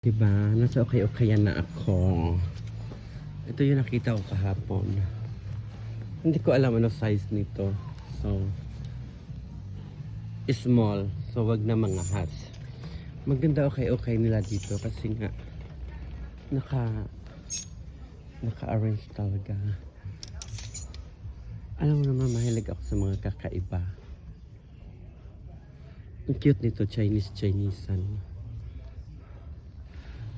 Diba? Nasa okay-okayan na ako. Ito yung nakita ko kahapon. Hindi ko alam ano size nito. So, small. So, wag na mga hats. Maganda okay-okay nila dito kasi nga naka-arrange talaga. Alam mo naman, mahilig ako sa mga kakaiba. Ang cute nito, Chinese-Chinesean.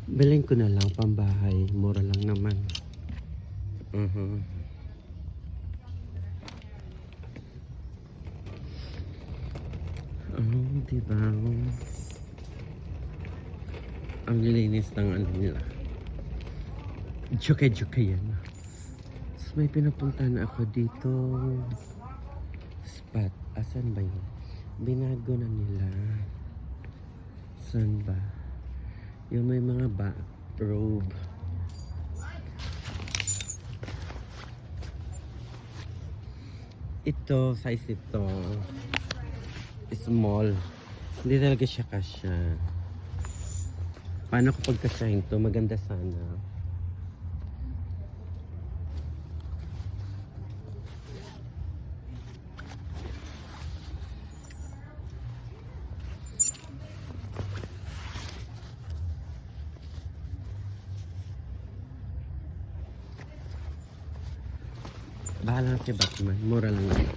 Bilhin ko na lang pambahay. Mura lang naman. Diba? Ang lilinis ng ano nila. Joke-joke yan. So, may pinapunta na ako dito. Spot. Asan ba yun? Binago na nila. Saan ba? Yung may mga robe. Ito, size ito. Small. Hindi talaga siya kasya. Paano ko pagkasyahin to? Maganda sana. Bahala kay Batman. Mura lang yun.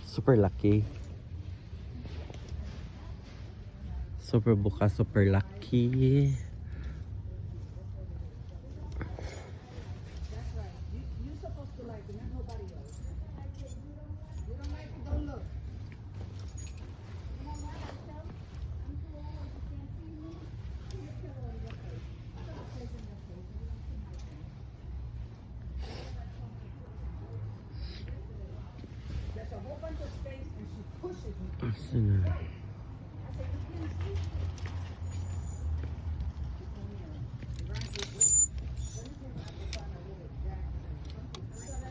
Super lucky. Super buka, super lucky. Asan na?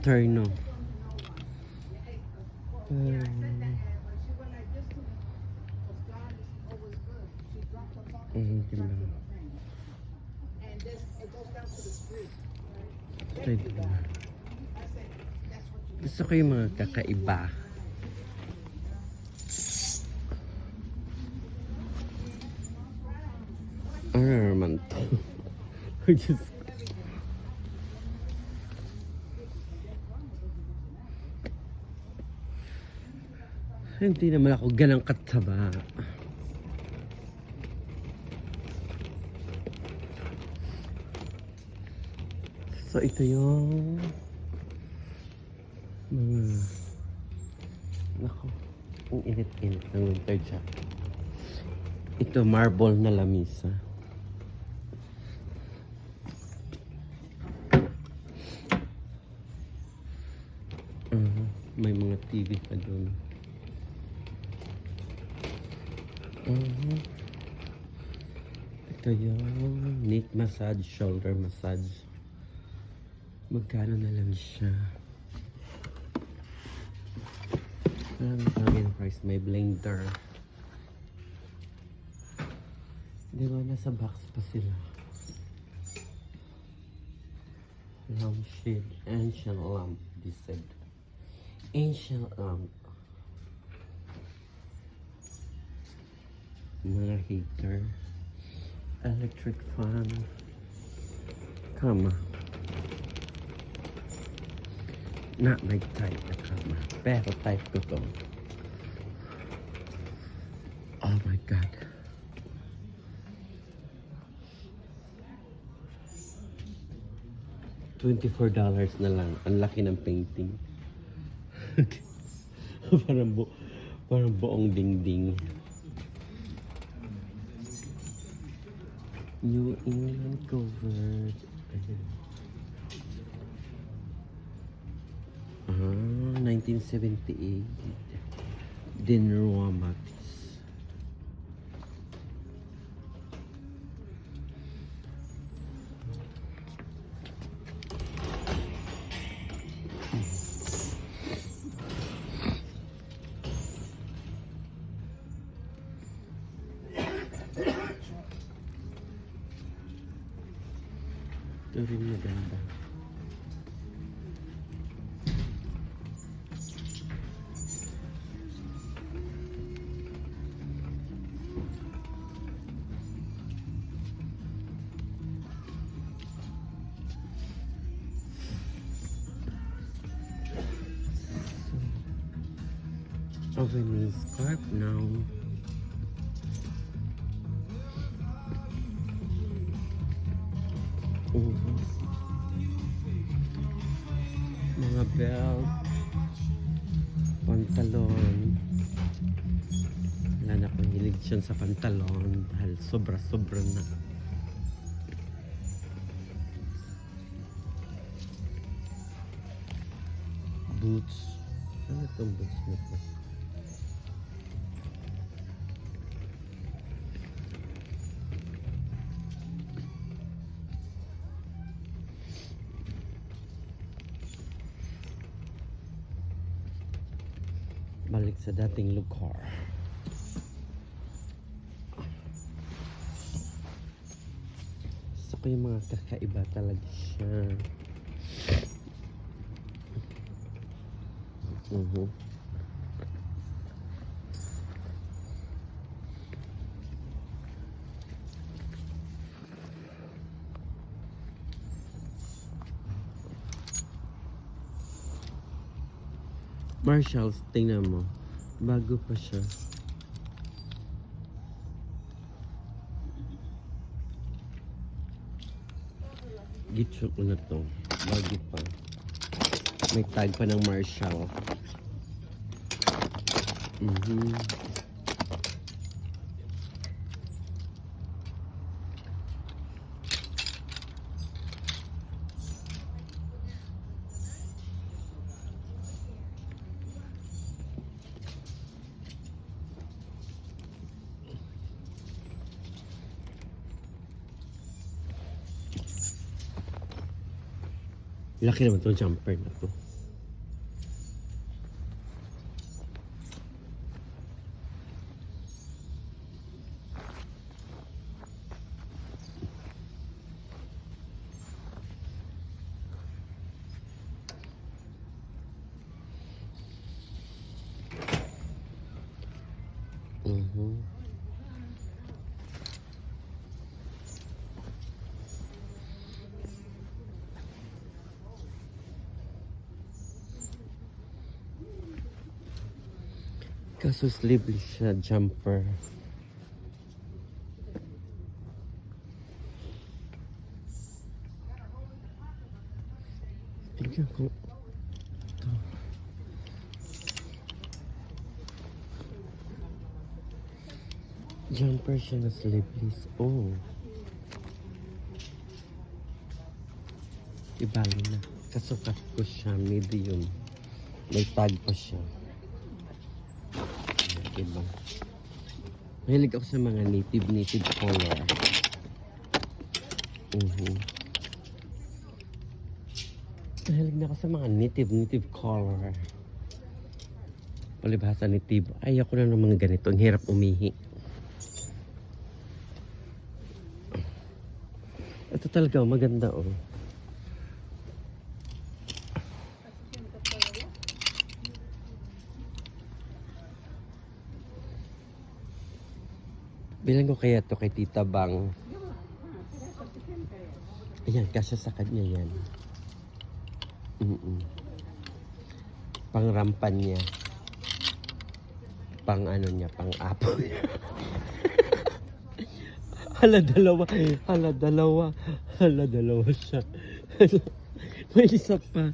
Terno. Gusto ko yung mga kakaiba. Ano naman to? Hindi naman ako ganang kataba. So ito yung mga ang init-init ng winter jacket. Ito marble na lamisa. May mga TV pa doon. Ito yung neck massage, shoulder massage. Magkano na lang siya? Ang dami ng price. May blender. Diba nasa box pa sila? Lampshade, ancient lamp, they said. Ancient lamp. Mga heater. Electric fan. Kama. Not my type na kama. Pero type ko to. Oh my God. $24 na lang. Ang laki ng painting. parang buong dingding. New England covered. 1978. Dinner Matis. Ito rin maganda. Opening scarf now. Mga belt, pantalon. Wala na akong hilig siya sa pantalon dahil sobra-sobra na. Boots. Ano itong boots na ito? Balik sa dating lugar. Gusto ko yung mga kakaiba talaga siya. Marshalls, tingnan mo. Bago pa siya. Gitsok ko na to. Bago pa. May tag pa ng Marshall. Laki naman itong jumper na to. Kaso sleeveless siya, jumper. Tignan ko. Ito. Jumper siya na sleeveless. Oh. Ibali na. Kasukat ko siya, medium. May tag pa siya. Diba? Mahilig ako sa mga native color. Mahilig na ako sa mga native color. Palibhasa native. Ayoko na ng mga ganito. Ang hirap umihi. Ito talaga maganda oh. Bilang ko kaya to kay Tita Bang. Ayan, kasya sa kanya yan. Pang rampan niya. Pang ano niya, pang apo niya. Hala dalawa siya. May isa pa.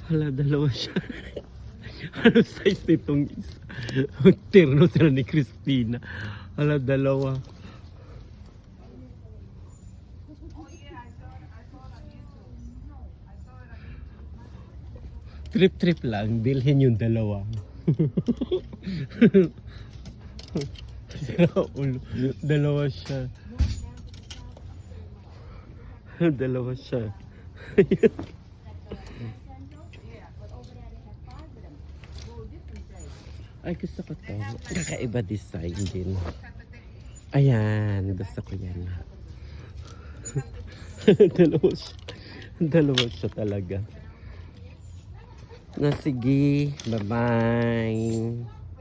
Hala, dalawa siya. Ano size nitong isa? Terno sila ni Christina. Hala, dalawa. Trip lang, bilhin yung dalawa. Dalawa siya. Dalawa siya. Ay, gusto ko to. Kakaiba design din. Ayan, gusto ko yan. Dalawa siya. Dalawa siya talaga. Na sige. Bye-bye.